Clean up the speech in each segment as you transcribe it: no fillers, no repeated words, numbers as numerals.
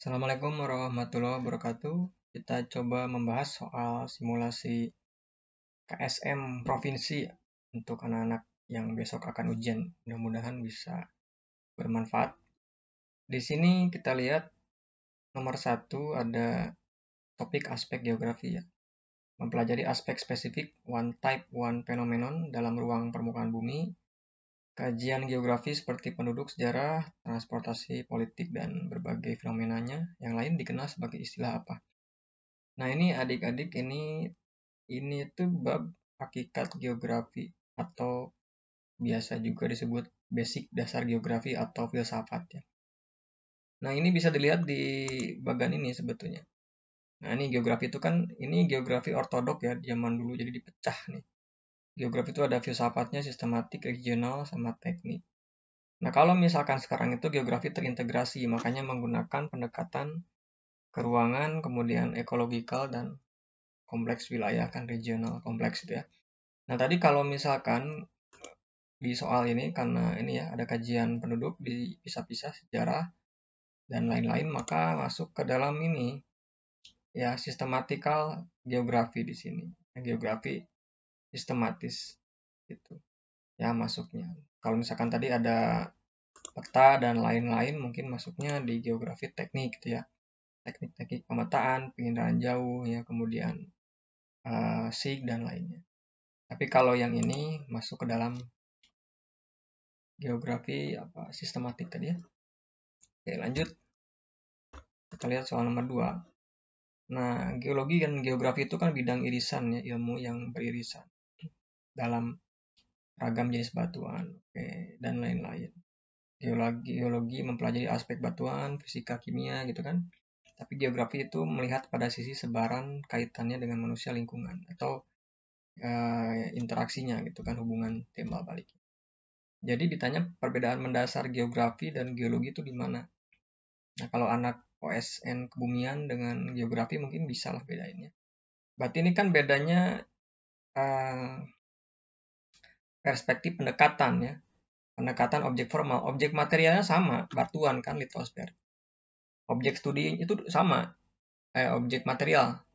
Assalamualaikum warahmatullahi wabarakatuh. Kita coba membahas soal simulasi KSM provinsi untuk anak-anak yang besok akan ujian. Mudah-mudahan bisa bermanfaat. Di sini kita lihat nomor satu ada topik aspek geografi ya. Mempelajari aspek spesifik one type one phenomenon dalam ruang permukaan bumi. Kajian geografi seperti penduduk, sejarah, transportasi, politik, dan berbagai fenomenanya. Yang lain dikenal sebagai istilah apa? Nah, ini adik-adik ini tuh bab hakikat geografi atau biasa juga disebut basic dasar geografi atau filsafat ya. Nah, ini bisa dilihat di bagian ini sebetulnya. Nah, ini geografi itu kan ini geografi ortodok ya, zaman dulu jadi dipecah nih. Geografi itu ada filsafatnya, sistematik, regional, sama teknik. Nah, kalau misalkan sekarang itu geografi terintegrasi, makanya menggunakan pendekatan keruangan, kemudian ekologikal dan kompleks wilayah kan regional kompleks itu ya. Nah, tadi kalau misalkan di soal ini karena ini ya ada kajian penduduk dipisah-pisah sejarah dan lain-lain maka masuk ke dalam ini ya sistematikal geografi di sini. Geografi sistematis gitu. Ya masuknya. Kalau misalkan tadi ada peta dan lain-lain mungkin masuknya di geografi teknik gitu ya. Teknik-teknik pemetaan, penginderaan jauh ya, kemudian SIG dan lainnya. Tapi kalau yang ini masuk ke dalam geografi apa sistematik tadi ya. Oke, lanjut. Kita lihat soal nomor 2. Nah, geologi dan geografi itu kan bidang irisan ya, ilmu yang beririsan dalam ragam jenis batuan, oke, dan lain-lain. Geologi mempelajari aspek batuan, fisika, kimia gitu kan. Tapi geografi itu melihat pada sisi sebaran kaitannya dengan manusia lingkungan atau interaksinya gitu kan, hubungan timbal balik. Jadi ditanya perbedaan mendasar geografi dan geologi itu di mana? Nah, kalau anak OSN kebumian dengan geografi mungkin bisa lah bedainnya. Berarti ini kan bedanya perspektif pendekatan ya. Pendekatan objek formal. Objek materialnya sama, batuan kan litosfer. Objek studi itu sama, objek material.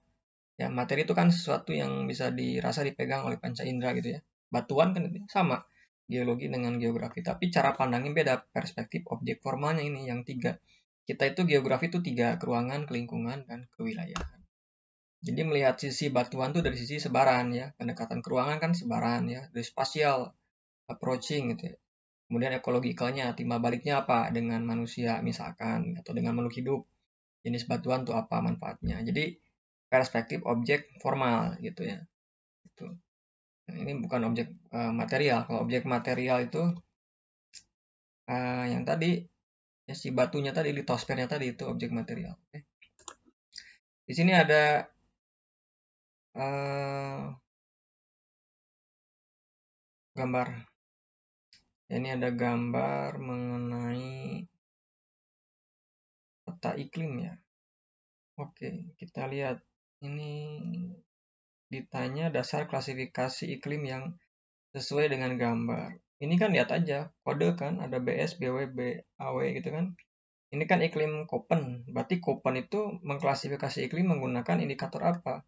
Ya, materi itu kan sesuatu yang bisa dirasa dipegang oleh panca indera gitu ya. Batuan kan sama, geologi dengan geografi. Tapi cara pandangnya beda, perspektif objek formalnya ini yang tiga. Kita itu geografi itu tiga, keruangan, kelingkungan, dan kewilayahan. Jadi melihat sisi batuan tuh dari sisi sebaran ya. Pendekatan keruangan kan sebaran ya, dari spasial approaching gitu ya. Kemudian ekologikalnya, timbal baliknya apa dengan manusia misalkan atau dengan makhluk hidup. Jenis batuan tuh apa manfaatnya. Jadi perspektif objek formal gitu ya. Itu. Nah, ini bukan objek material. Kalau objek material itu yang tadi ya, si batunya tadi, litosfernya tadi itu objek material. Oke. Di sini ada gambar. Ini ada gambar mengenai peta iklim ya. Oke, kita lihat. Ini ditanya dasar klasifikasi iklim yang sesuai dengan gambar. Ini kan lihat aja, kode kan ada BS, BW, BAW gitu kan. Ini kan iklim Köppen. Berarti Köppen itu mengklasifikasi iklim menggunakan indikator apa?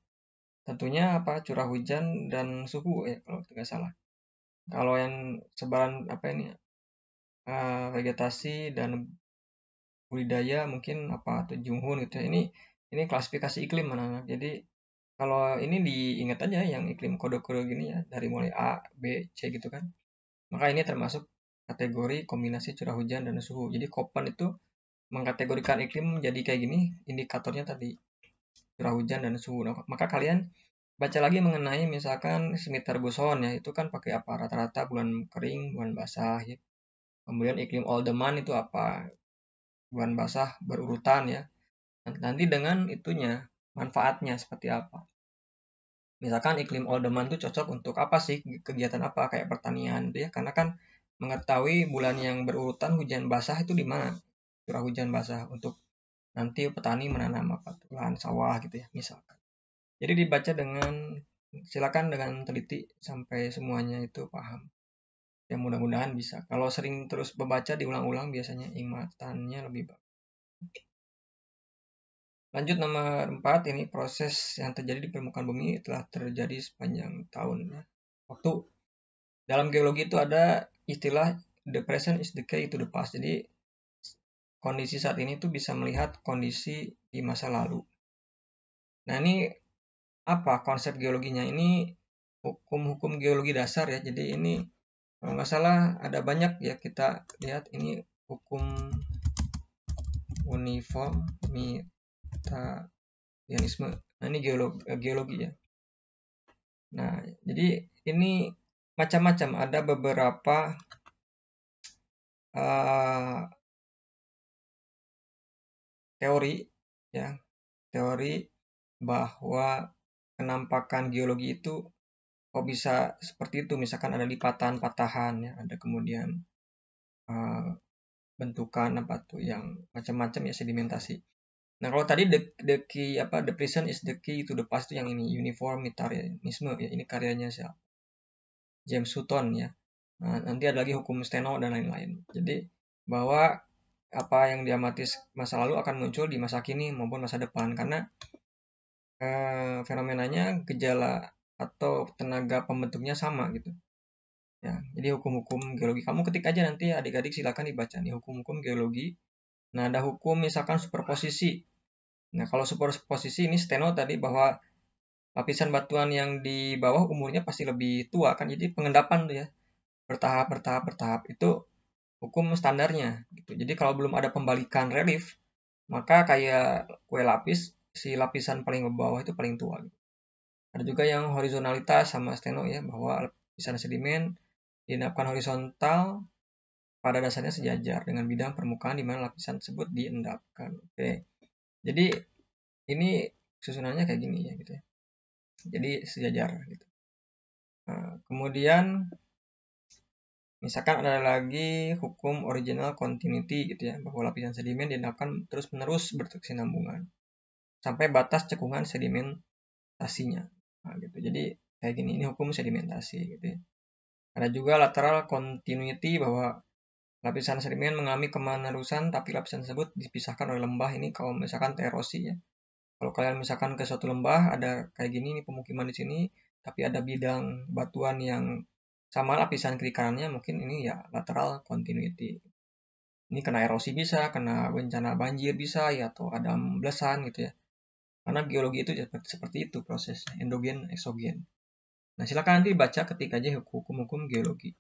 Tentunya apa? Curah hujan dan suhu ya kalau tidak salah. Kalau yang sebaran apa ini vegetasi dan budidaya mungkin apa atau Junghun gitu ya. Ini klasifikasi iklim anak-anak. Jadi kalau ini diingat aja yang iklim kode-kode gini ya dari mulai A, B, C gitu kan. Maka ini termasuk kategori kombinasi curah hujan dan suhu. Jadi Köppen itu mengkategorikan iklim jadi kayak gini, indikatornya tadi curah hujan dan suhu. Nah, maka kalian baca lagi mengenai misalkan Schmitter boson ya, itu kan pakai apa? Rata-rata bulan kering, bulan basah ya. Kemudian iklim Oldeman itu apa? Bulan basah berurutan ya. Nanti dengan itunya manfaatnya seperti apa? Misalkan iklim Oldeman itu cocok untuk apa sih? Kegiatan apa? Kayak pertanian gitu ya. Karena kan mengetahui bulan yang berurutan hujan basah itu di mana? Curah hujan basah untuk nanti petani menanam apa tuh, lahan sawah gitu ya misalkan. Jadi dibaca dengan silakan dengan teliti sampai semuanya itu paham. Ya mudah-mudahan bisa. Kalau sering terus membaca diulang-ulang biasanya ingatannya lebih bagus. Lanjut nomor 4, ini proses yang terjadi di permukaan bumi telah terjadi sepanjang tahun. Waktu dalam geologi itu ada istilah the present is the key to the past. Jadi kondisi saat ini tuh bisa melihat kondisi di masa lalu. Nah, ini apa konsep geologinya? Ini hukum-hukum geologi dasar ya. Jadi ini kalau nggak salah ada banyak ya, kita lihat ini hukum uniformitarianisme. Nah, ini geologi ya. Nah, jadi ini macam-macam. Ada beberapa teori ya, teori bahwa penampakan geologi itu kok bisa seperti itu. Misalkan ada lipatan, patahan ya, ada kemudian bentukan apa tuh yang macam-macam ya, sedimentasi. Nah, kalau tadi the present is the key to the past itu yang ini uniformitarianisme ya, ini karyanya siapa? James Hutton ya. Nah, nanti ada lagi hukum Steno dan lain-lain. Jadi bahwa apa yang diamati masa lalu akan muncul di masa kini maupun masa depan, karena fenomenanya gejala atau tenaga pembentuknya sama gitu. Ya, jadi hukum-hukum geologi kamu ketik aja nanti adik-adik silakan dibaca nih hukum-hukum geologi. Nah, ada hukum misalkan superposisi. Nah, kalau superposisi ini Steno tadi bahwa lapisan batuan yang di bawah umurnya pasti lebih tua kan, jadi pengendapan tuh ya bertahap itu hukum standarnya gitu. Jadi kalau belum ada pembalikan relief, maka kayak kue lapis, si lapisan paling bawah itu paling tua gitu. Ada juga yang horizontalitas sama Steno ya, bahwa lapisan sedimen diendapkan horizontal pada dasarnya sejajar dengan bidang permukaan di mana lapisan tersebut diendapkan. Oke. Jadi ini susunannya kayak gini ya gitu ya. Jadi sejajar gitu. Nah, kemudian misalkan ada lagi hukum original continuity gitu ya, bahwa lapisan sedimen diendapkan terus-menerus berkesinambungan sampai batas cekungan sedimentasinya. Nah, gitu. Jadi kayak gini, ini hukum sedimentasi gitu ya. Ada juga lateral continuity bahwa lapisan sedimen mengalami kemanerusan tapi lapisan tersebut dipisahkan oleh lembah. Ini kalau misalkan erosi ya. Kalau kalian misalkan ke suatu lembah ada kayak gini nih pemukiman di sini, tapi ada bidang batuan yang sama lapisan kiri kanannya, mungkin ini ya lateral continuity. Ini kena erosi bisa, kena bencana banjir bisa ya, atau ada amblesan gitu ya. Karena geologi itu seperti itu prosesnya, endogen, eksogen. Nah, silakan nanti baca ketik aja hukum-hukum geologi.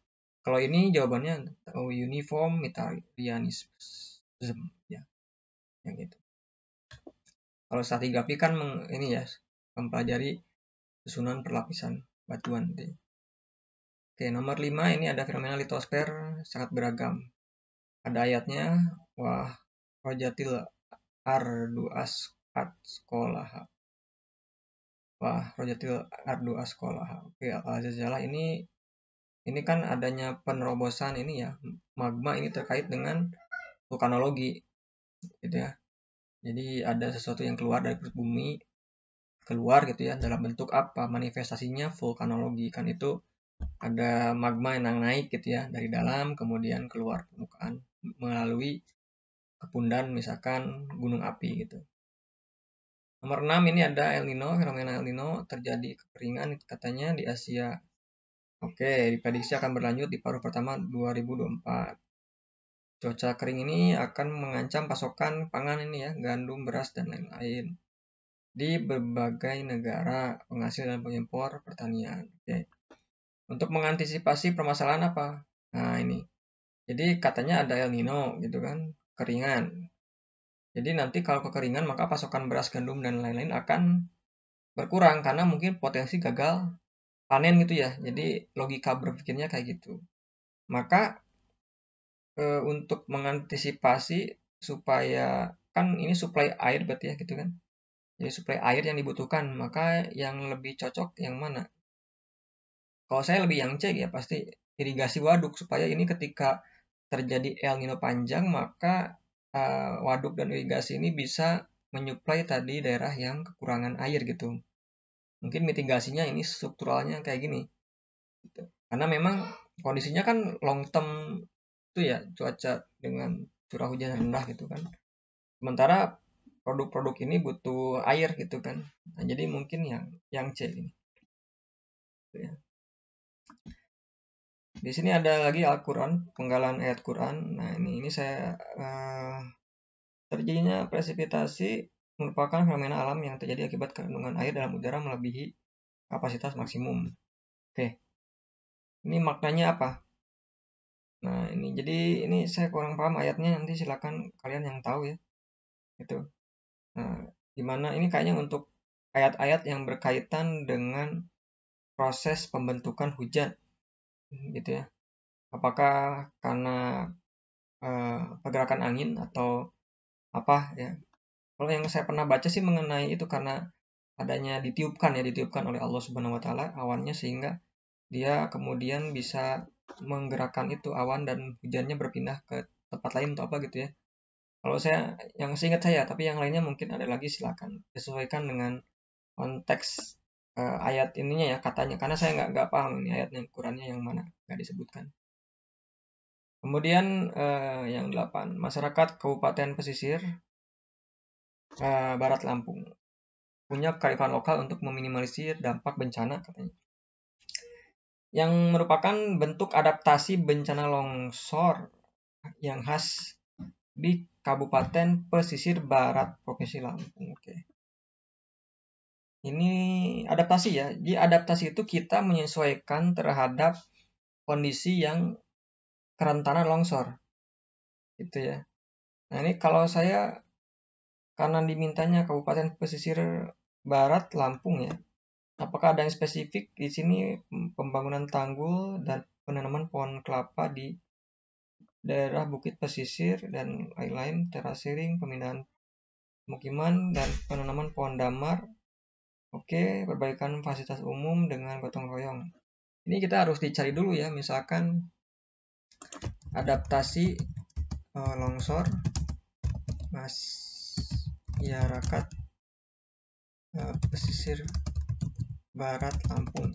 Kalau ini jawabannya uniformitarianism ya, yang itu. Kalau stratigrafi kan ini ya mempelajari susunan perlapisan batuan. Oke, nomor 5 ini ada fenomena litosfer sangat beragam. Ada ayatnya, wah rojatil ardu asqat sekolah. Wah rojatil ardu sekolah. Oke, Al-Zalzalah ini kan adanya penerobosan ini ya, magma ini terkait dengan vulkanologi gitu ya. Jadi ada sesuatu yang keluar dari perut bumi, keluar gitu ya, dalam bentuk apa? Manifestasinya vulkanologi kan, itu ada magma yang naik gitu ya dari dalam kemudian keluar permukaan melalui kepundan misalkan gunung api gitu. Nomor 6 ini ada El Nino, fenomena El Nino terjadi kekeringan katanya di Asia. Oke, diprediksi akan berlanjut di paruh pertama 2024. Cuaca kering ini akan mengancam pasokan pangan ini ya, gandum, beras dan lain-lain di berbagai negara penghasil dan pengimpor pertanian. Oke. Untuk mengantisipasi permasalahan apa? Nah, ini. Jadi katanya ada El Nino gitu kan, keringan. Jadi nanti kalau kekeringan maka pasokan beras, gandum dan lain-lain akan berkurang karena mungkin potensi gagal panen gitu ya. Jadi logika berpikirnya kayak gitu. Maka untuk mengantisipasi supaya kan ini suplai air berarti ya gitu kan. Jadi suplai air yang dibutuhkan, maka yang lebih cocok yang mana? Kalau saya lebih yang C ya, pasti irigasi waduk supaya ini ketika terjadi El Nino panjang maka waduk dan irigasi ini bisa menyuplai tadi daerah yang kekurangan air gitu. Mungkin mitigasinya ini strukturalnya kayak gini. Gitu. Karena memang kondisinya kan long term itu ya, cuaca dengan curah hujan rendah gitu kan. Sementara produk-produk ini butuh air gitu kan. Nah, jadi mungkin yang C ini. Ya. Di sini ada lagi Al-Quran, penggalan ayat Quran. Nah, ini saya terjadinya presipitasi merupakan fenomena alam yang terjadi akibat kandungan air dalam udara melebihi kapasitas maksimum. Oke, ini maknanya apa? Nah, jadi ini saya kurang paham ayatnya, nanti silakan kalian yang tahu ya. Gitu. Nah, gimana ini kayaknya untuk ayat-ayat yang berkaitan dengan proses pembentukan hujan, gitu ya. Apakah karena pergerakan angin atau apa ya? Kalau yang saya pernah baca sih mengenai itu karena adanya ditiupkan oleh Allah Subhanahu wa taala awannya, sehingga dia kemudian bisa menggerakkan itu awan dan hujannya berpindah ke tempat lain atau apa gitu ya. Kalau saya yang seingat saya, tapi yang lainnya mungkin ada lagi, silakan disesuaikan dengan konteks ayat ininya ya, katanya, karena saya nggak paham ini ayatnya ukurannya yang mana, nggak disebutkan. Kemudian yang 8, masyarakat Kabupaten Pesisir Barat Lampung punya kearifan lokal untuk meminimalisir dampak bencana, katanya, yang merupakan bentuk adaptasi bencana longsor yang khas di Kabupaten Pesisir Barat Provinsi Lampung. Oke. Ini adaptasi ya. Jadi adaptasi itu kita menyesuaikan terhadap kondisi yang kerentanan longsor. Gitu ya. Nah, ini kalau saya karena dimintanya Kabupaten Pesisir Barat Lampung ya. Apakah ada yang spesifik di sini pembangunan tanggul dan penanaman pohon kelapa di daerah Bukit Pesisir dan lain-lain, terasering, pemindahan pemukiman dan penanaman pohon damar. Oke, perbaikan fasilitas umum dengan gotong royong. Ini kita harus dicari dulu ya, misalkan adaptasi longsor masyarakat pesisir barat Lampung.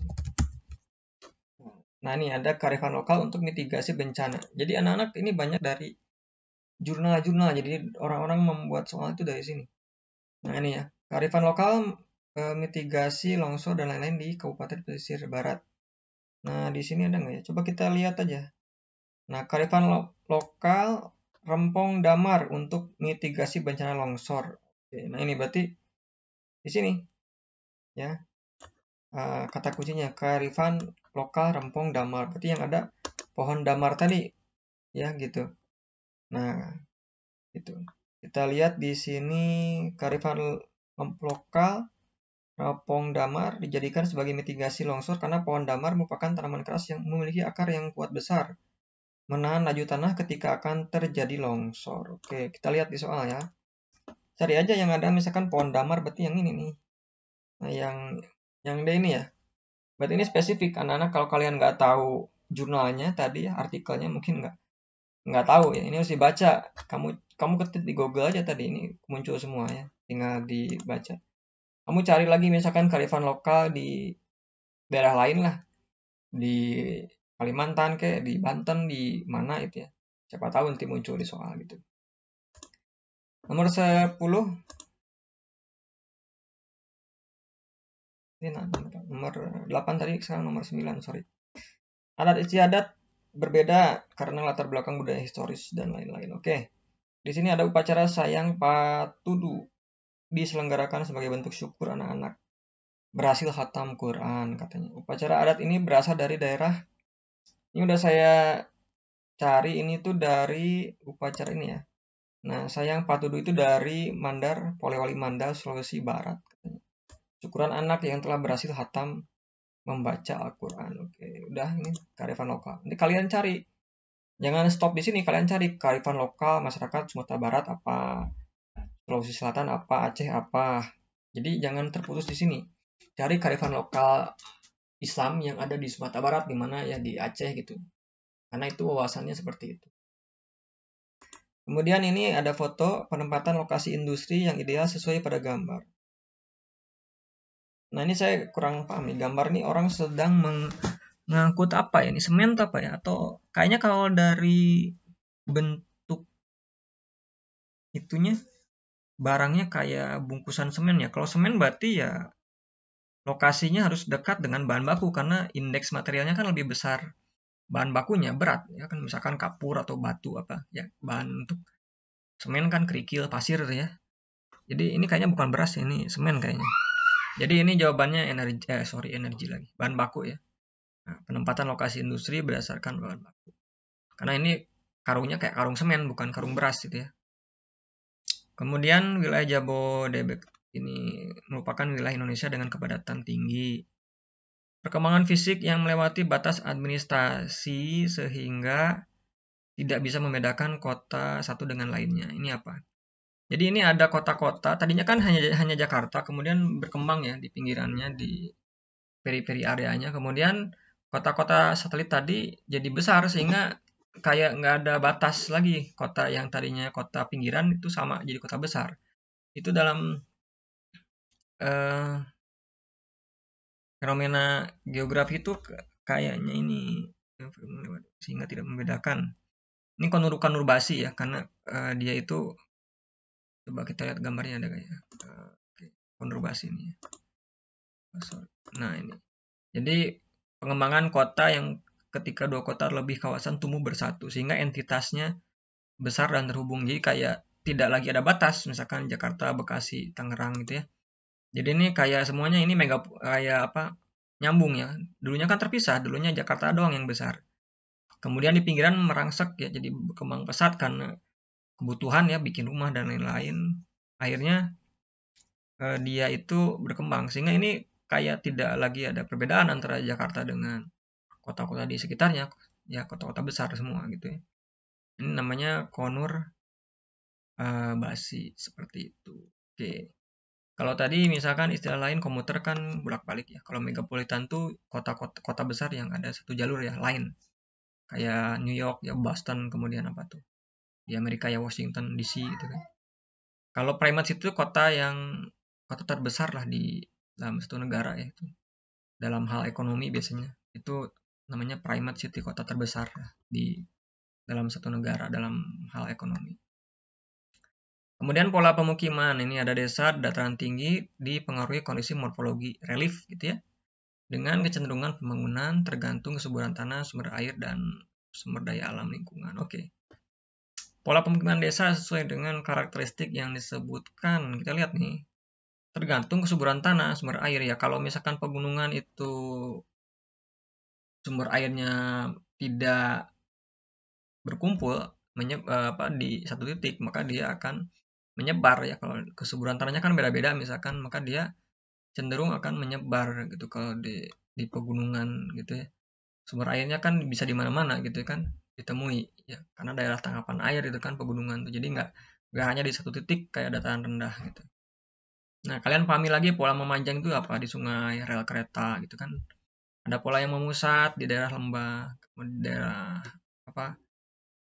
Nah, ini ada kearifan lokal untuk mitigasi bencana. Jadi anak-anak ini banyak dari jurnal-jurnal, jadi orang-orang membuat soal itu dari sini. Nah, ini ya, kearifan lokal mitigasi longsor dan lain-lain di Kabupaten Pesisir Barat. Nah, di sini ada nggak ya? Coba kita lihat aja. Nah, kearifan lokal rempong damar untuk mitigasi bencana longsor. Oke, nah ini berarti di sini ya kata kuncinya kearifan lokal rempong damar. Berarti yang ada pohon damar tadi ya gitu. Nah, itu. Kita lihat di sini kearifan lokal rempong damar dijadikan sebagai mitigasi longsor karena pohon damar merupakan tanaman keras yang memiliki akar yang kuat besar, menahan laju tanah ketika akan terjadi longsor. Oke, kita lihat di soal ya. Cari aja yang ada misalkan pohon damar, berarti yang ini nih. Nah, yang D ini ya. Berarti ini spesifik. Anak-anak kalau kalian nggak tahu jurnalnya tadi ya, artikelnya mungkin nggak tahu ya. Ini harus dibaca. Kamu ketik di Google aja tadi, ini muncul semua ya. Tinggal dibaca. Kamu cari lagi misalkan kearifan lokal di daerah lain lah. Di Kalimantan kayak di Banten, di mana itu ya. Siapa tahu nanti muncul di soal gitu. Nomor 10. Ini nomor 8 tadi, sekarang nomor 9, sorry. Adat istiadat berbeda karena latar belakang budaya historis dan lain-lain. Oke. Di sini ada upacara sayang patudu diselenggarakan sebagai bentuk syukur anak-anak berhasil khatam Quran, katanya. Upacara adat ini berasal dari daerah, ini udah saya cari, ini tuh dari upacara ini ya. Nah, sayang patudu itu dari Mandar, Polewali Mandar, Sulawesi Barat, katanya. Syukuran anak yang telah berhasil khatam membaca Al-Quran. Oke, udah, ini kearifan lokal. Nanti kalian cari. Jangan stop di sini, kalian cari kearifan lokal masyarakat Sumatera Barat apa, Sulawesi Selatan apa, Aceh apa. Jadi jangan terputus di sini. Cari kearifan lokal Islam yang ada di Sumatera Barat, di mana ya, di Aceh gitu. Karena itu wawasannya seperti itu. Kemudian ini ada foto penempatan lokasi industri yang ideal sesuai pada gambar. Nah, ini saya kurang paham nih. Gambar nih orang sedang mengangkut apa ya? Ini semen apa ya? Atau kayaknya kalau dari bentuk itunya barangnya kayak bungkusan semen ya. Kalau semen berarti ya lokasinya harus dekat dengan bahan baku karena indeks materialnya kan lebih besar bahan bakunya, berat ya kan, misalkan kapur atau batu apa ya, bahan untuk semen kan kerikil, pasir ya. Jadi ini kayaknya bukan beras, ini semen kayaknya. Jadi ini jawabannya energi lagi, bahan baku ya. Nah, penempatan lokasi industri berdasarkan bahan baku. Karena ini karungnya kayak karung semen, bukan karung beras gitu ya. Kemudian wilayah Jabodebek ini merupakan wilayah Indonesia dengan kepadatan tinggi. Perkembangan fisik yang melewati batas administrasi sehingga tidak bisa membedakan kota satu dengan lainnya. Ini apa? Jadi ini ada kota-kota, tadinya kan hanya Jakarta, kemudian berkembang ya di pinggirannya, di periphery areanya. Kemudian kota-kota satelit tadi jadi besar sehingga kayak nggak ada batas lagi. Kota yang tadinya kota pinggiran itu sama jadi kota besar. Itu dalam eh, fenomena geografi itu kayaknya ini sehingga tidak membedakan. Ini konurbasi ya, karena dia itu, coba kita lihat gambarnya ada kayak konurbasi ini. Nah ini, jadi pengembangan kota yang ketika dua kota lebih kawasan tumbuh bersatu sehingga entitasnya besar dan terhubung. Jadi kayak tidak lagi ada batas, misalkan Jakarta, Bekasi, Tangerang gitu ya. Jadi ini kayak semuanya ini mega kayak apa, nyambung ya. Dulunya kan terpisah, dulunya Jakarta doang yang besar. Kemudian di pinggiran merangsek ya, jadi berkembang pesat karena kebutuhan ya, bikin rumah dan lain-lain. Akhirnya dia itu berkembang sehingga ini kayak tidak lagi ada perbedaan antara Jakarta dengan kota-kota di sekitarnya, ya kota-kota besar semua gitu ya. Ini namanya basi seperti itu. Oke. Kalau tadi misalkan istilah lain komuter kan bolak-balik ya. Kalau megapolitan tuh kota-kota kota besar yang ada satu jalur ya, line. Kayak New York ya, Boston, kemudian apa tuh? Di Amerika ya Washington DC gitu kan. Kalau primate itu kota terbesar lah di dalam satu negara ya itu. Dalam hal ekonomi biasanya itu namanya primate city, kota terbesar di dalam satu negara dalam hal ekonomi. Kemudian pola pemukiman, ini ada desa dataran tinggi dipengaruhi kondisi morfologi relief gitu ya. Dengan kecenderungan pembangunan tergantung kesuburan tanah, sumber air, dan sumber daya alam lingkungan. Oke. Pola pemukiman desa sesuai dengan karakteristik yang disebutkan. Kita lihat nih. Tergantung kesuburan tanah, sumber air ya. Kalau misalkan pegunungan itu sumber airnya tidak berkumpul di satu titik, maka dia akan menyebar ya. Kalau kesuburan tanahnya kan beda-beda misalkan, maka dia cenderung akan menyebar gitu kalau di pegunungan gitu ya. Sumber airnya kan bisa di mana-mana gitu kan ditemui ya, karena daerah tangkapan air itu kan pegunungan tuh. Jadi nggak hanya di satu titik kayak dataran rendah gitu. Nah, kalian pahami lagi pola memanjang itu apa di sungai, rel kereta gitu kan. Ada pola yang memusat di daerah lembah, di daerah apa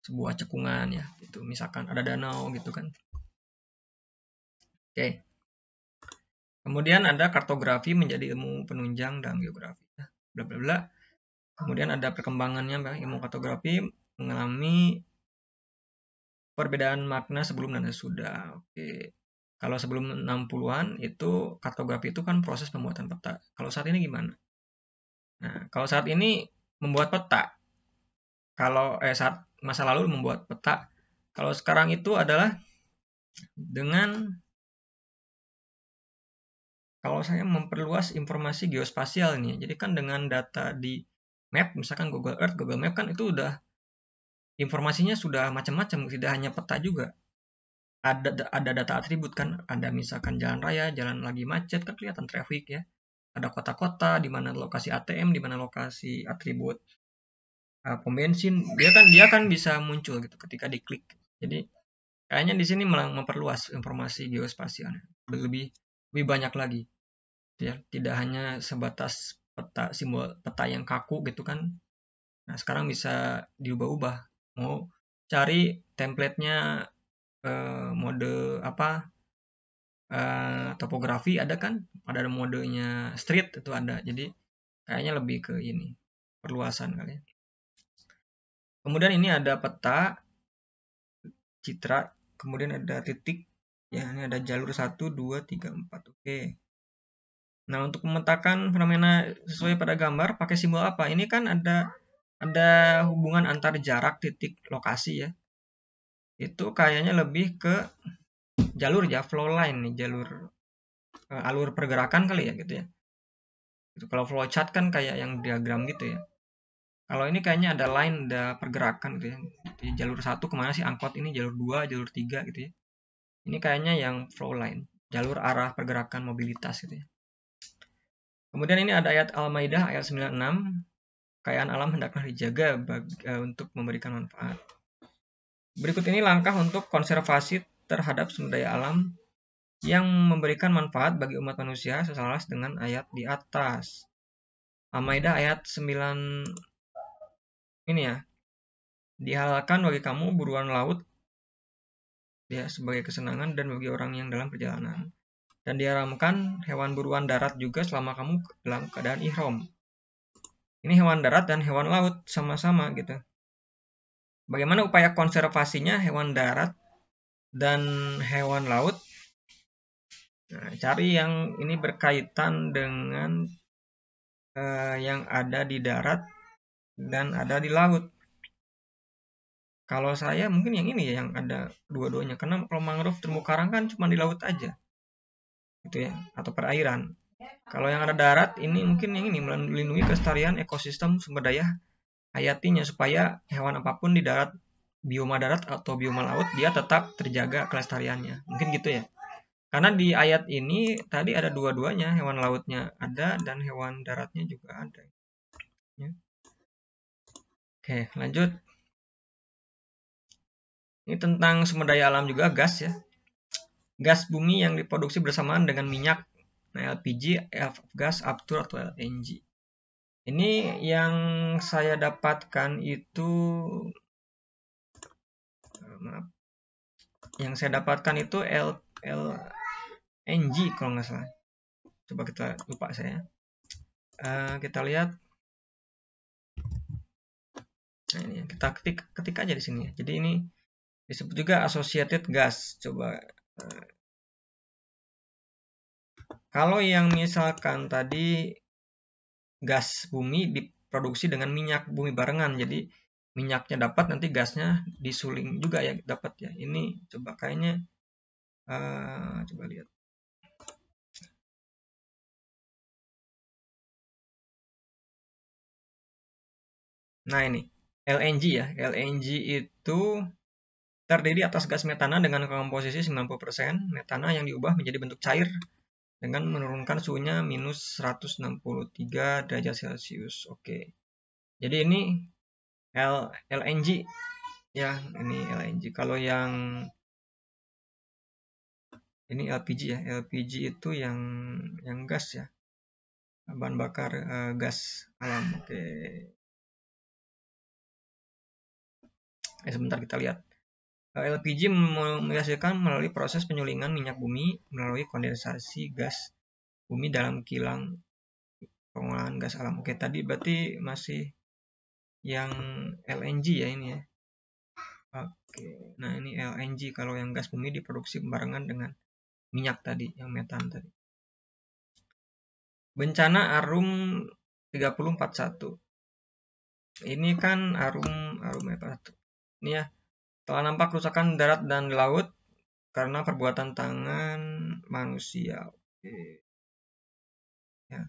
sebuah cekungan ya, itu misalkan ada danau gitu kan. Oke. Kemudian ada kartografi menjadi ilmu penunjang dalam geografi. Bla bla bla. Kemudian ada perkembangannya, ilmu kartografi mengalami perbedaan makna sebelum dan sesudah. Oke. Kalau sebelum 60-an itu kartografi itu kan proses pembuatan peta. Kalau saat ini gimana? Nah, kalau saat ini membuat peta. Kalau saat masa lalu membuat peta. Kalau sekarang itu adalah dengan kalau saya memperluas informasi geospasial ini. Jadi kan dengan data di map, misalkan Google Earth, Google Map kan itu udah informasinya sudah macam-macam, tidak hanya peta juga. Ada data atribut kan, ada misalkan jalan raya, jalan lagi macet kan kelihatan traffic ya. Ada kota-kota di mana lokasi ATM, di mana lokasi atribut pom bensin, dia kan bisa muncul gitu ketika diklik. Jadi kayaknya di sini malah memperluas informasi geospasialnya, lebih banyak lagi. Ya, tidak hanya sebatas peta, simbol peta yang kaku gitu kan. Nah, sekarang bisa diubah-ubah. Mau cari template-nya mode apa topografi ada kan, ada modenya street itu ada. Jadi kayaknya lebih ke ini perluasan kali ya. Kemudian ini ada peta citra, kemudian ada titik Ya, ini ada jalur 1, 2, 3, 4. Oke. Nah, untuk memetakan fenomena sesuai pada gambar pakai simbol apa? Ini kan ada hubungan antar jarak titik lokasi ya. Itu kayaknya lebih ke jalur ya, flow line nih, jalur alur pergerakan kali ya gitu ya. Kalau flow chart kan kayak yang diagram gitu ya. Kalau ini kayaknya ada line, ada pergerakan gitu ya. Di jalur 1 kemana sih angkot ini, jalur 2, jalur 3 gitu ya. Ini kayaknya yang flow line, jalur arah pergerakan mobilitas gitu ya. Kemudian ini ada ayat Al-Maidah ayat 96, kekayaan alam hendaklah dijaga untuk memberikan manfaat. Berikut ini langkah untuk konservasi terhadap sumber daya alam yang memberikan manfaat bagi umat manusia seselaras dengan ayat di atas. Al-Maidah ayat 9 ini ya. Dihalalkan bagi kamu buruan laut ya sebagai kesenangan dan bagi orang yang dalam perjalanan. Dan diharamkan hewan buruan darat juga selama kamu dalam keadaan ihram. Ini hewan darat dan hewan laut sama-sama gitu. Bagaimana upaya konservasinya hewan darat dan hewan laut? Nah, cari yang ini berkaitan dengan yang ada di darat dan ada di laut. Kalau saya mungkin yang ini ya, yang ada dua-duanya. Karena kalau mangrove terumbu karang kan cuma di laut aja, gitu ya, atau perairan. Kalau yang ada darat ini mungkin yang ini melindungi kelestarian ekosistem sumber daya hayatinya supaya hewan apapun di darat, bioma darat atau bioma laut dia tetap terjaga kelestariannya. Mungkin gitu ya. Karena di ayat ini tadi ada dua-duanya, hewan lautnya ada dan hewan daratnya juga ada. Ya. Oke, lanjut. Ini tentang sumber daya alam juga, gas ya. Gas bumi yang diproduksi bersamaan dengan minyak, LPG, gas after atau LNG. Ini yang saya dapatkan itu, maaf, yang saya dapatkan itu LNG kalau nggak salah. Coba kita lupa saya. Kita lihat. Nah ini kita ketik aja di sini ya. Jadi ini disebut juga associated gas. Coba kalau yang misalkan tadi gas bumi diproduksi dengan minyak bumi barengan, jadi minyaknya dapat nanti gasnya disuling juga ya dapat ya. Ini coba kayaknya coba lihat. Nah ini LNG ya. LNG itu terdiri atas gas metana dengan komposisi 90% metana yang diubah menjadi bentuk cair dengan menurunkan suhunya minus 163 derajat Celcius. Oke. Jadi ini LNG ya, ini LNG. Kalau yang ini LPG ya. LPG itu yang gas ya. Bahan bakar gas alam. Oke. Sebentar kita lihat. LPG menghasilkan melalui proses penyulingan minyak bumi melalui kondensasi gas bumi dalam kilang pengolahan gas alam. Oke, tadi berarti masih yang LNG ya ini ya. Oke, nah ini LNG kalau yang gas bumi diproduksi barengan dengan minyak tadi, yang metan tadi. Bencana Arum 3041. Ini kan Arum apa? Ini ya, telah nampak kerusakan darat dan laut karena perbuatan tangan manusia. Oke. Ya.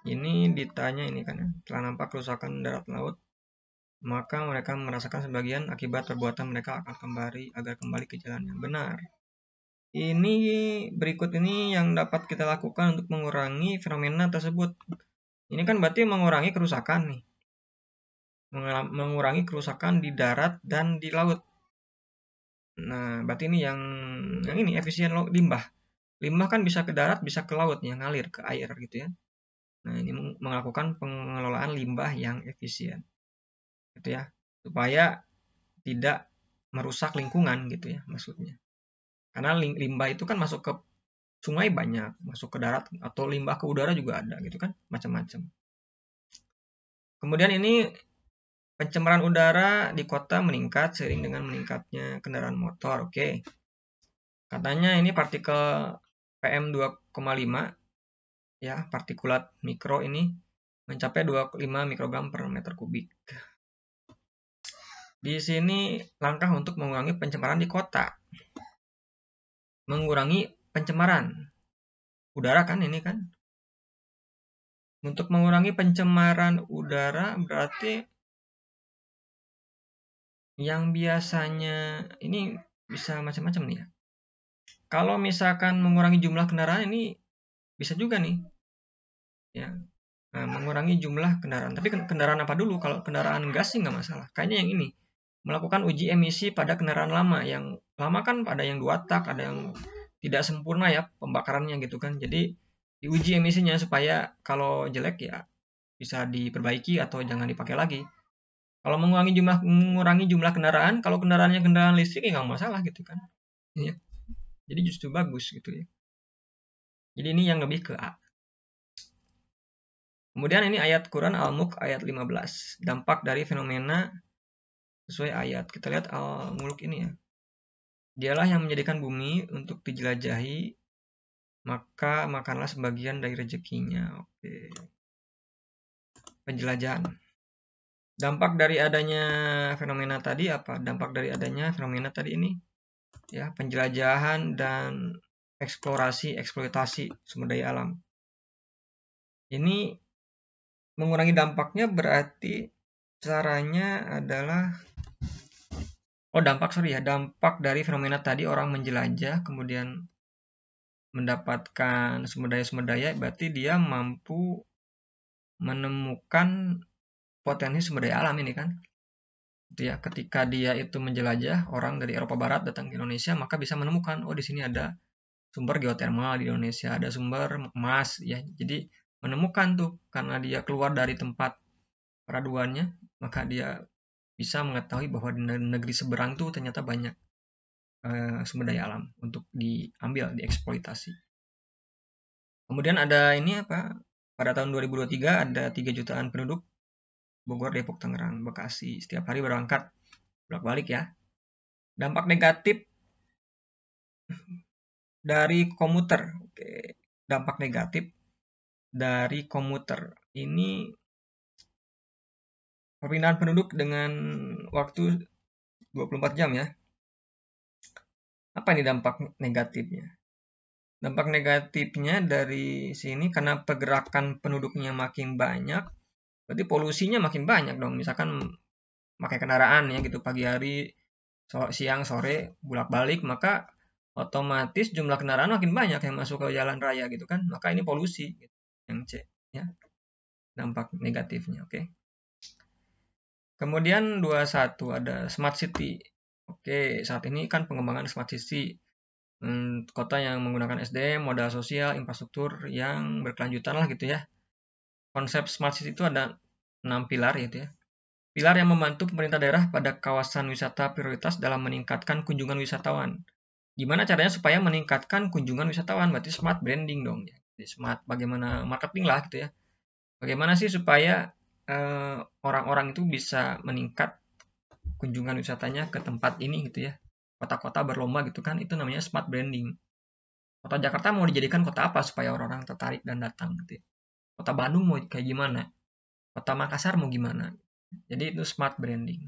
Ini ditanya ini kan ya, telah nampak kerusakan darat laut, maka mereka merasakan sebagian akibat perbuatan mereka akan kembali agar kembali ke jalan yang benar. Ini berikut ini yang dapat kita lakukan untuk mengurangi fenomena tersebut. Ini kan berarti mengurangi kerusakan nih. Mengurangi kerusakan di darat dan di laut. Nah, berarti ini yang ini efisien limbah. Limbah kan bisa ke darat, bisa ke laut ya, ngalir ke air gitu ya. Nah, ini melakukan pengelolaan limbah yang efisien. Gitu ya. Supaya tidak merusak lingkungan gitu ya maksudnya. Karena limbah itu kan masuk ke sungai banyak, masuk ke darat atau limbah ke udara juga ada gitu kan, macam-macam. Kemudian ini pencemaran udara di kota meningkat seiring dengan meningkatnya kendaraan motor. Oke. Katanya ini partikel PM 2,5 ya, partikulat mikro ini mencapai 25 mikrogram per meter kubik. Di sini langkah untuk mengurangi pencemaran di kota. Mengurangi pencemaran udara kan ini kan. Untuk mengurangi pencemaran udara berarti yang biasanya ini bisa macam-macam nih ya. Kalau misalkan mengurangi jumlah kendaraan ini bisa juga nih. Ya. Nah, mengurangi jumlah kendaraan. Tapi kendaraan apa dulu? Kalau kendaraan gas sih nggak masalah. Kayaknya yang ini. Melakukan uji emisi pada kendaraan lama. Yang lama kan ada yang 2 tak, ada yang tidak sempurna ya pembakarannya gitu kan. Jadi diuji emisinya supaya kalau jelek ya bisa diperbaiki atau jangan dipakai lagi. Kalau mengurangi jumlah kendaraan, kalau kendaraannya kendaraan listrik ya nggak masalah gitu kan. Ya. Jadi justru bagus gitu ya. Jadi ini yang lebih ke A. Kemudian ini ayat Quran Al-Mulk ayat 15. Dampak dari fenomena sesuai ayat. Kita lihat Al-Mulk ini ya. Dialah yang menjadikan bumi untuk dijelajahi, maka makanlah sebagian dari rezekinya. Oke. Penjelajahan. Dampak dari adanya fenomena tadi apa? Dampak dari adanya fenomena tadi ini ya, penjelajahan dan eksplorasi, eksploitasi sumber daya alam. Ini mengurangi dampaknya berarti caranya adalah dampak dari fenomena tadi orang menjelajah kemudian mendapatkan sumber daya berarti dia mampu menemukan potensi sumber daya alam ini kan. Itu ya, ketika dia itu menjelajah, orang dari Eropa Barat datang ke Indonesia maka bisa menemukan di sini ada sumber geotermal di Indonesia, ada sumber emas ya. Jadi menemukan tuh karena dia keluar dari tempat peraduannya, maka dia bisa mengetahui bahwa di negeri seberang tuh ternyata banyak sumber daya alam untuk diambil, dieksploitasi. Kemudian ada ini apa? Pada tahun 2023 ada 3 jutaan penduduk Bogor, Depok, Tangerang, Bekasi setiap hari berangkat bolak-balik ya. Dampak negatif dari komuter. Oke, dampak negatif dari komuter. Ini perpindahan penduduk dengan waktu 24 jam ya. Apa ini dampak negatifnya? Dampak negatifnya dari sini karena pergerakan penduduknya makin banyak, berarti polusinya makin banyak dong. Misalkan pakai kendaraan ya gitu pagi hari, siang, sore, bolak-balik, maka otomatis jumlah kendaraan makin banyak yang masuk ke jalan raya gitu kan. Maka ini polusi gitu. Yang C ya. Dampak negatifnya, oke. Kemudian 21 ada smart city. Oke, saat ini kan pengembangan smart city kota yang menggunakan SDM, modal sosial, infrastruktur yang berkelanjutan lah gitu ya. Konsep smart city itu ada 6 pilar gitu ya. Pilar yang membantu pemerintah daerah pada kawasan wisata prioritas dalam meningkatkan kunjungan wisatawan. Gimana caranya supaya meningkatkan kunjungan wisatawan? Berarti smart branding dong ya. Jadi smart bagaimana marketing lah gitu ya. Bagaimana sih supaya orang-orang itu bisa meningkat kunjungan wisatanya ke tempat ini gitu ya. Kota-kota berlomba gitu kan, itu namanya smart branding. Kota Jakarta mau dijadikan kota apa supaya orang-orang tertarik dan datang gitu ya. Kota Bandung mau kayak gimana? Kota Makassar mau gimana? Jadi itu smart branding.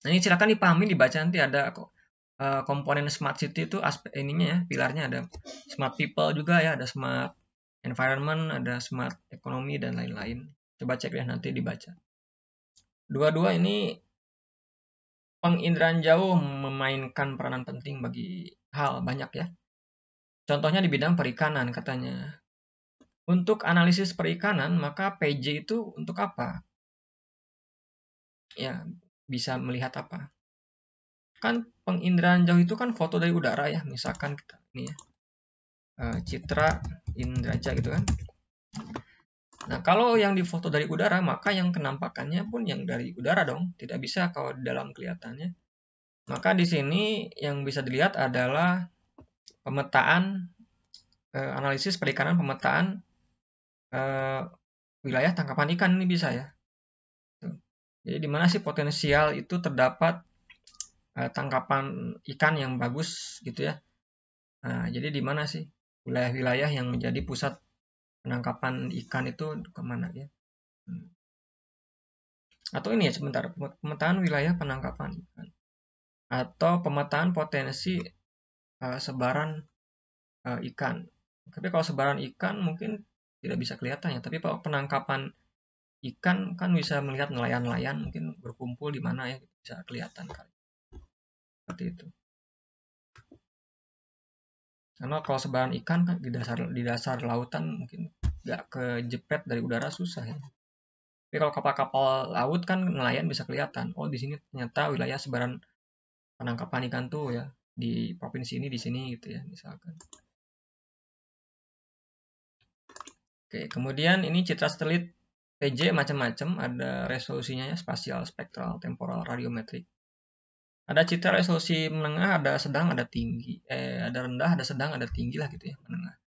Nah ini silakan dipahami, dibaca nanti ada kok komponen smart city itu aspek ininya ya, pilarnya ada smart people juga ya, ada smart environment, ada smart ekonomi dan lain-lain. Coba cek deh nanti dibaca. Dua-dua ini penginderaan jauh memainkan peranan penting bagi hal banyak ya. Contohnya di bidang perikanan katanya. Untuk analisis perikanan, maka PJ itu untuk apa? Ya, bisa melihat apa? Kan penginderaan jauh itu kan foto dari udara ya. Misalkan kita ini ya. Citra Indraja gitu kan. Nah, kalau yang difoto dari udara, maka yang kenampakannya pun yang dari udara dong. Tidak bisa kalau di dalam kelihatannya. Maka di sini yang bisa dilihat adalah pemetaan, analisis perikanan, pemetaan wilayah tangkapan ikan ini bisa ya. Jadi di mana sih potensial itu terdapat tangkapan ikan yang bagus gitu ya. Nah, jadi di mana sih wilayah-wilayah yang menjadi pusat penangkapan ikan itu kemana ya? Atau ini ya sebentar, pemetaan wilayah penangkapan ikan atau pemetaan potensi sebaran ikan. Tapi kalau sebaran ikan mungkin tidak bisa kelihatan ya. Tapi kalau penangkapan ikan kan bisa melihat nelayan-nelayan mungkin berkumpul di mana ya, bisa kelihatan kali. Seperti itu. Karena kalau sebaran ikan kan di dasar lautan mungkin nggak kejepit dari udara susah ya. Tapi kalau kapal-kapal laut kan nelayan bisa kelihatan. Oh di sini ternyata wilayah sebaran penangkapan ikan tuh ya di provinsi ini di sini gitu ya misalkan. Oke, kemudian ini citra satelit PJ macam-macam, ada resolusinya ya, spasial, spektral, temporal, radiometrik. Ada citra resolusi menengah, ada sedang, ada tinggi. Ada rendah, ada sedang, ada tinggi lah gitu ya, menengah.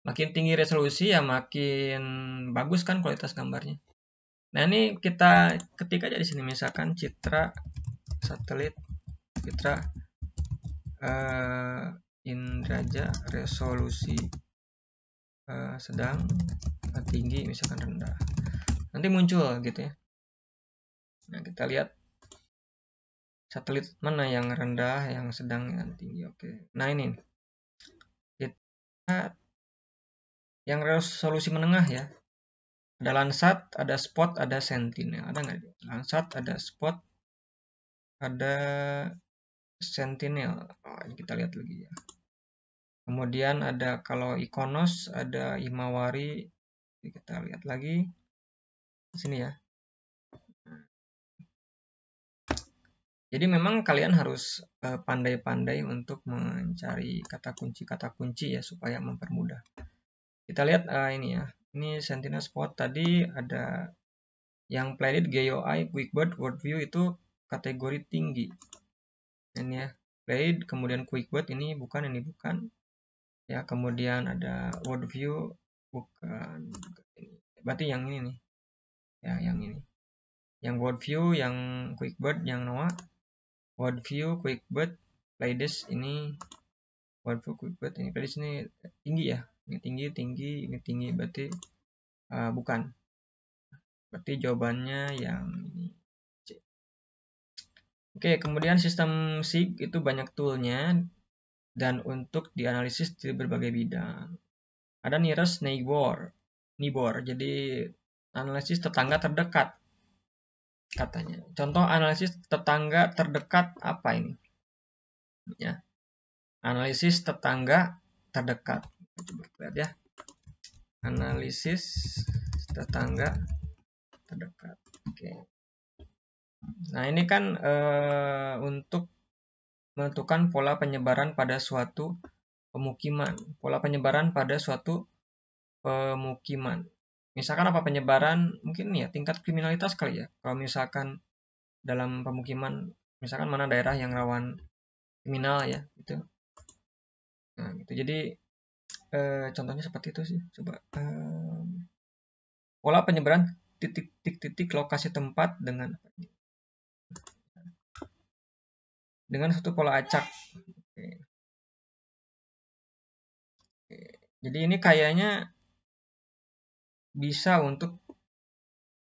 Makin tinggi resolusi ya makin bagus kan kualitas gambarnya. Nah, ini kita ketik aja di sini misalkan citra satelit, citra Indraja resolusi sedang, tinggi, misalkan rendah. Nanti muncul gitu ya. Nah, kita lihat satelit mana yang rendah, yang sedang, yang tinggi. Oke. Nah, ini kita yang resolusi menengah ya. Ada Landsat, ada Spot, ada Sentinel. Ada nggak? Landsat, ada Spot, ada Sentinel. Oh, ini kita lihat lagi ya. Kemudian ada kalau Ikonos, ada Himawari. Kita lihat lagi di sini ya. Jadi memang kalian harus pandai-pandai untuk mencari kata kunci ya supaya mempermudah. Kita lihat ini ya. Ini Sentinel Spot tadi ada yang Playdit, GeoEye, QuickBird, WorldView itu kategori tinggi. Ini ya. Playdit, kemudian QuickBird ini bukan. Ya, kemudian ada WorldView bukan. Berarti yang ini nih. Ya, yang ini. Yang WorldView, yang QuickBird, yang NOAA. WorldView, QuickBird, Playdit ini WorldView, QuickBird ini Playdit ini tinggi ya. Ini tinggi, berarti bukan. Berarti jawabannya yang ini C. Oke, kemudian sistem SIG itu banyak toolnya dan untuk dianalisis di berbagai bidang. Ada nearest neighbor, jadi analisis tetangga terdekat katanya. Contoh analisis tetangga terdekat apa ini? Ya, analisis tetangga terdekat. Coba lihat ya. Analisis tetangga terdekat. Oke. Nah, ini kan untuk menentukan pola penyebaran pada suatu pemukiman. Pola penyebaran pada suatu pemukiman. Misalkan apa penyebaran? Mungkin ya tingkat kriminalitas kali ya. Kalau misalkan dalam pemukiman, misalkan mana daerah yang rawan kriminal ya, gitu. Nah, gitu. Jadi contohnya seperti itu sih. Coba pola penyebaran titik-titik lokasi tempat dengan satu pola acak. Oke. Jadi ini kayaknya bisa untuk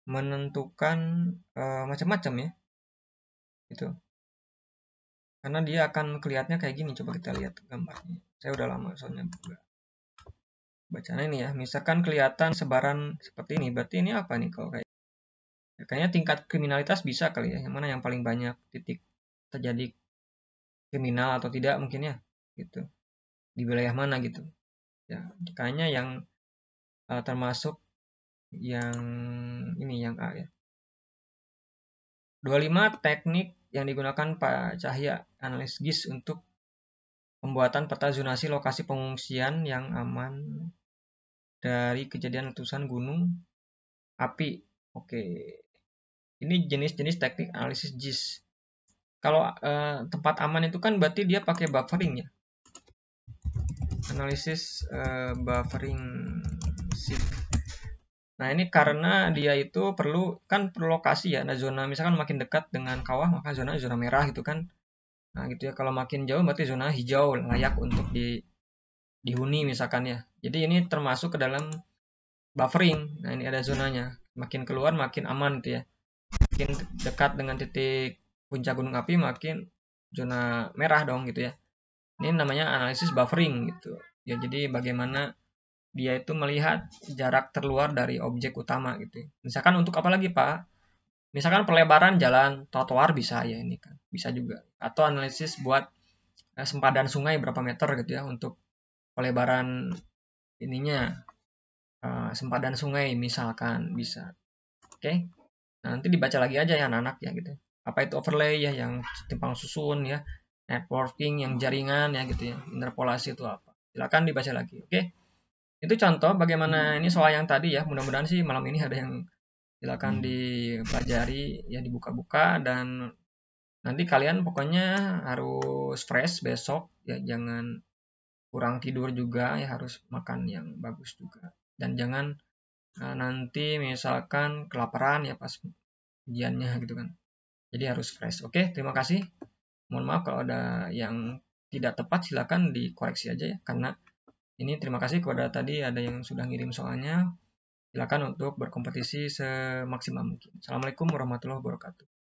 menentukan macam-macam ya. Gitu. Karena dia akan kelihatannya kayak gini. Coba kita lihat gambarnya. Saya udah lama soalnya bacaan ini ya. Misalkan kelihatan sebaran seperti ini. Berarti ini apa nih kalau kayaknya tingkat kriminalitas bisa kali ya. Yang mana yang paling banyak titik terjadi kriminal atau tidak mungkin ya. Gitu. Di wilayah mana gitu. Ya, kayaknya yang termasuk yang ini yang A ya. 25 teknik yang digunakan Pak Cahya analis GIS untuk pembuatan peta zonasi lokasi pengungsian yang aman dari kejadian letusan gunung api. Oke. Ini jenis-jenis teknik analisis GIS. Kalau tempat aman itu kan berarti dia pakai buffering ya. Analisis buffering SIG. Nah, ini karena dia itu perlu kan per lokasi ya. Nah, zona misalkan makin dekat dengan kawah maka zona merah gitu kan. Nah, gitu ya. Kalau makin jauh berarti zona hijau layak untuk dihuni misalkan ya. Jadi ini termasuk ke dalam buffering. Nah, ini ada zonanya. Makin keluar makin aman gitu ya. Makin dekat dengan titik puncak gunung api makin zona merah dong gitu ya. Ini namanya analisis buffering gitu. Ya, jadi bagaimana dia itu melihat jarak terluar dari objek utama gitu. Misalkan untuk apa lagi, Pak? Misalkan pelebaran jalan trotoar bisa ya ini kan. Bisa juga. Atau analisis buat sempadan sungai berapa meter gitu ya untuk pelebaran ininya sempadan sungai misalkan bisa. Oke. Nah, nanti dibaca lagi aja ya anak-anak ya gitu. Apa itu overlay ya yang timpang susun ya, networking yang jaringan ya gitu ya, interpolasi itu apa. Silakan dibaca lagi. Oke. Itu contoh bagaimana ini soal yang tadi ya. Mudah-mudahan sih malam ini ada yang silakan dipelajari ya dibuka-buka dan nanti kalian pokoknya harus fresh besok ya jangan kurang tidur juga ya harus makan yang bagus juga dan jangan nanti misalkan kelaparan ya pas ujiannya gitu kan. Jadi harus fresh. Oke, terima kasih. Mohon maaf kalau ada yang tidak tepat silakan dikoreksi aja ya karena ini terima kasih kepada tadi ada yang sudah ngirim soalnya. Silakan untuk berkompetisi semaksimal mungkin. Assalamualaikum warahmatullahi wabarakatuh.